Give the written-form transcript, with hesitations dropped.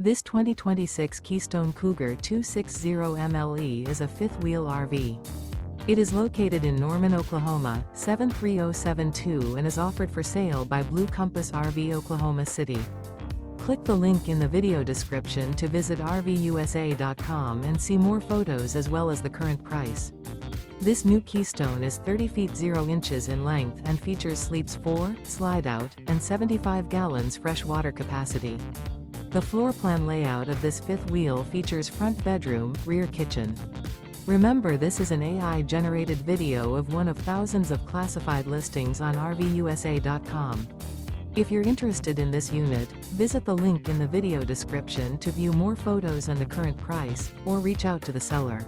This 2026 Keystone Cougar 260 MLE is a fifth-wheel RV. It is located in Norman, Oklahoma, 73072 and is offered for sale by Blue Compass RV Oklahoma City. Click the link in the video description to visit RVUSA.com and see more photos as well as the current price. This new Keystone is 30 feet 0 inches in length and features sleeps 4, slide-out, and 75 gallons fresh water capacity. The floor plan layout of this fifth wheel features front bedroom, rear kitchen. Remember, this is an AI-generated video of one of thousands of classified listings on RVUSA.com. If you're interested in this unit, visit the link in the video description to view more photos and the current price, or reach out to the seller.